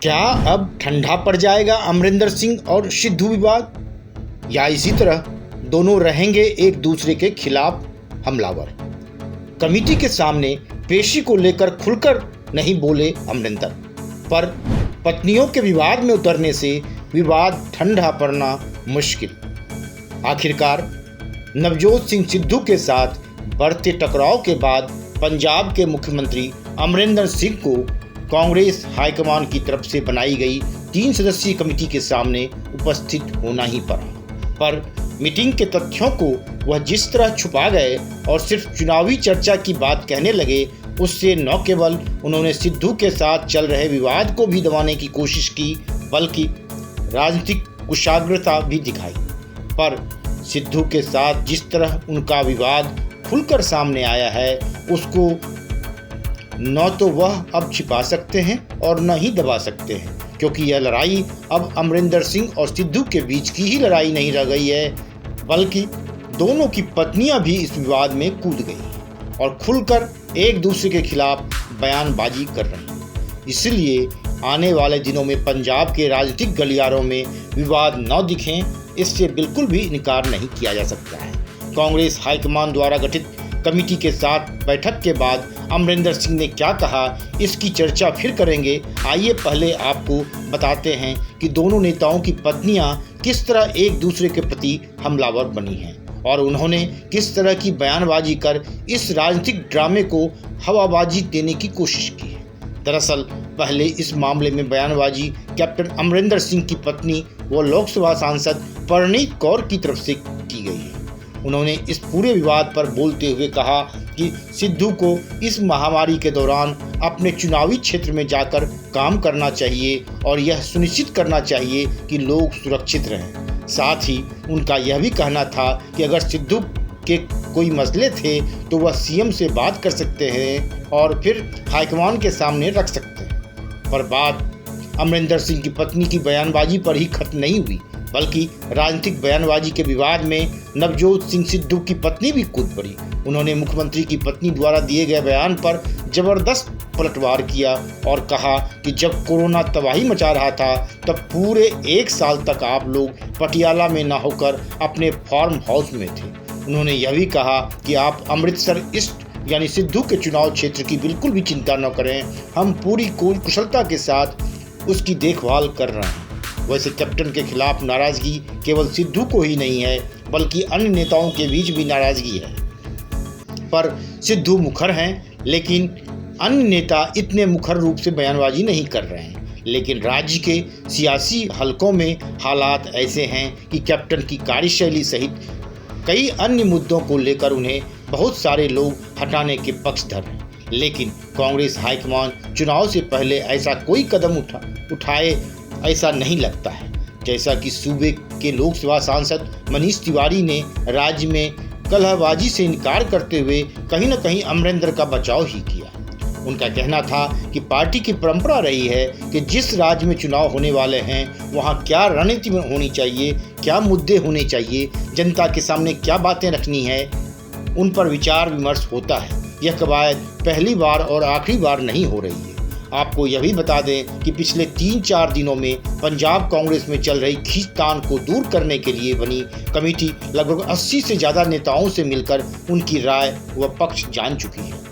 क्या अब ठंडा पड़ जाएगा अमरिंदर सिंह और सिद्धू विवाद, या इसी तरह दोनों रहेंगे एक दूसरे के खिलाफ हमलावर? कमेटी के सामने पेशी को लेकर खुलकर नहीं बोले अमरिंदर, पर पत्नियों के विवाद में उतरने से विवाद ठंडा पड़ना मुश्किल। आखिरकार नवजोत सिंह सिद्धू के साथ बढ़ते टकराव के बाद पंजाब के मुख्यमंत्री अमरिंदर सिंह को कांग्रेस हाईकमान की तरफ से बनाई गई 3 सदस्यीय कमेटी के सामने उपस्थित होना ही पड़ा। पर मीटिंग के तथ्यों को वह जिस तरह छुपा गए और सिर्फ चुनावी चर्चा की बात कहने लगे, उससे न केवल उन्होंने सिद्धू के साथ चल रहे विवाद को भी दबाने की कोशिश की, बल्कि राजनीतिक कुशाग्रता भी दिखाई। पर सिद्धू के साथ जिस तरह उनका विवाद खुलकर सामने आया है, उसको न तो वह अब छिपा सकते हैं और न ही दबा सकते हैं, क्योंकि यह लड़ाई अब अमरिंदर सिंह और सिद्धू के बीच की ही लड़ाई नहीं रह गई है, बल्कि दोनों की पत्नियां भी इस विवाद में कूद गई और खुलकर एक दूसरे के खिलाफ बयानबाजी कर रही हैं। इसलिए आने वाले दिनों में पंजाब के राजनीतिक गलियारों में विवाद न दिखें, इससे बिल्कुल भी इनकार नहीं किया जा सकता है। कांग्रेस हाईकमान द्वारा गठित कमेटी के साथ बैठक के बाद अमरिंदर सिंह ने क्या कहा, इसकी चर्चा फिर करेंगे। आइए पहले आपको बताते हैं कि दोनों नेताओं की पत्नियां किस तरह एक दूसरे के प्रति हमलावर बनी हैं और उन्होंने किस तरह की बयानबाजी कर इस राजनीतिक ड्रामे को हवाबाजी देने की कोशिश की है। दरअसल पहले इस मामले में बयानबाजी कैप्टन अमरिंदर सिंह की पत्नी व लोकसभा सांसद परनीत कौर की तरफ से की गई है। उन्होंने इस पूरे विवाद पर बोलते हुए कहा कि सिद्धू को इस महामारी के दौरान अपने चुनावी क्षेत्र में जाकर काम करना चाहिए और यह सुनिश्चित करना चाहिए कि लोग सुरक्षित रहें। साथ ही उनका यह भी कहना था कि अगर सिद्धू के कोई मसले थे तो वह सीएम से बात कर सकते हैं और फिर हाईकमान के सामने रख सकते हैं। पर बात अमरिंदर सिंह की पत्नी की बयानबाजी पर ही खत्म नहीं हुई, बल्कि राजनीतिक बयानबाजी के विवाद में नवजोत सिंह सिद्धू की पत्नी भी कूद पड़ी। उन्होंने मुख्यमंत्री की पत्नी द्वारा दिए गए बयान पर जबरदस्त पलटवार किया और कहा कि जब कोरोना तबाही मचा रहा था तब पूरे 1 साल तक आप लोग पटियाला में न होकर अपने फार्म हाउस में थे। उन्होंने यह भी कहा कि आप अमृतसर ईस्ट यानी सिद्धू के चुनाव क्षेत्र की बिल्कुल भी चिंता न करें, हम पूरी कुशलता के साथ उसकी देखभाल कर रहे हैं। वैसे कैप्टन के खिलाफ नाराजगी केवल सिद्धू को ही नहीं है, बल्कि अन्य नेताओं के बीच भी नाराजगी है। पर सिद्धू मुखर हैं, लेकिन अन्य नेता इतने मुखर रूप से बयानबाजी नहीं कर रहे हैं। लेकिन राज्य के सियासी हलकों में हालात ऐसे हैं कि कैप्टन की कार्यशैली सहित कई अन्य मुद्दों को लेकर उन्हें बहुत सारे लोग हटाने के पक्षधर हैं। लेकिन कांग्रेस हाईकमान चुनाव से पहले ऐसा कोई कदम उठाए ऐसा नहीं लगता है। जैसा कि सूबे के लोकसभा सांसद मनीष तिवारी ने राज्य में कलहबाजी से इनकार करते हुए कहीं न कहीं अमरिंदर का बचाव ही किया। उनका कहना था कि पार्टी की परंपरा रही है कि जिस राज्य में चुनाव होने वाले हैं वहां क्या रणनीति होनी चाहिए, क्या मुद्दे होने चाहिए, जनता के सामने क्या बातें रखनी है, उन पर विचार विमर्श होता है। यह कवायद पहली बार और आखिरी बार नहीं हो रही है। आपको यह भी बता दें कि पिछले 3-4 दिनों में पंजाब कांग्रेस में चल रही खींचतान को दूर करने के लिए बनी कमेटी लगभग 80 से ज़्यादा नेताओं से मिलकर उनकी राय व पक्ष जान चुकी है।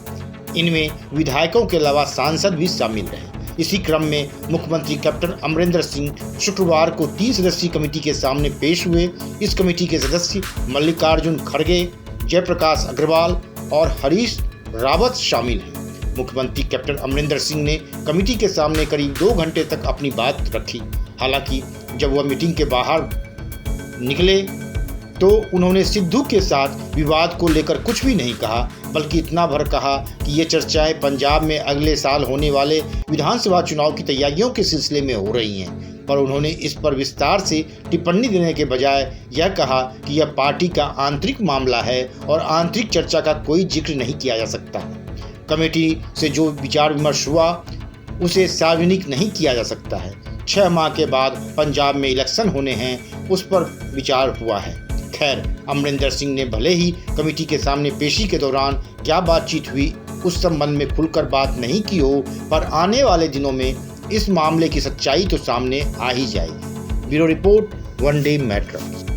इनमें विधायकों के अलावा सांसद भी शामिल रहे। इसी क्रम में मुख्यमंत्री कैप्टन अमरिंदर सिंह शुक्रवार को 3 सदस्यीय कमेटी के सामने पेश हुए। इस कमेटी के सदस्य मल्लिकार्जुन खड़गे, जयप्रकाश अग्रवाल और हरीश रावत शामिल हैं। मुख्यमंत्री कैप्टन अमरिंदर सिंह ने कमेटी के सामने करीब 2 घंटे तक अपनी बात रखी। हालांकि जब वह मीटिंग के बाहर निकले तो उन्होंने सिद्धू के साथ विवाद को लेकर कुछ भी नहीं कहा, बल्कि इतना भर कहा कि ये चर्चाएं पंजाब में अगले साल होने वाले विधानसभा चुनाव की तैयारियों के सिलसिले में हो रही हैं। पर उन्होंने इस पर विस्तार से टिप्पणी देने के बजाय यह कहा कि यह पार्टी का आंतरिक मामला है और आंतरिक चर्चा का कोई जिक्र नहीं किया जा सकता। कमेटी से जो विचार विमर्श हुआ उसे सार्वजनिक नहीं किया जा सकता है। 6 माह के बाद पंजाब में इलेक्शन होने हैं, उस पर विचार हुआ है। खैर, अमरिंदर सिंह ने भले ही कमेटी के सामने पेशी के दौरान क्या बातचीत हुई उस संबंध में खुलकर बात नहीं की हो, पर आने वाले दिनों में इस मामले की सच्चाई तो सामने आ ही जाएगी। Bureau report, one day matrix.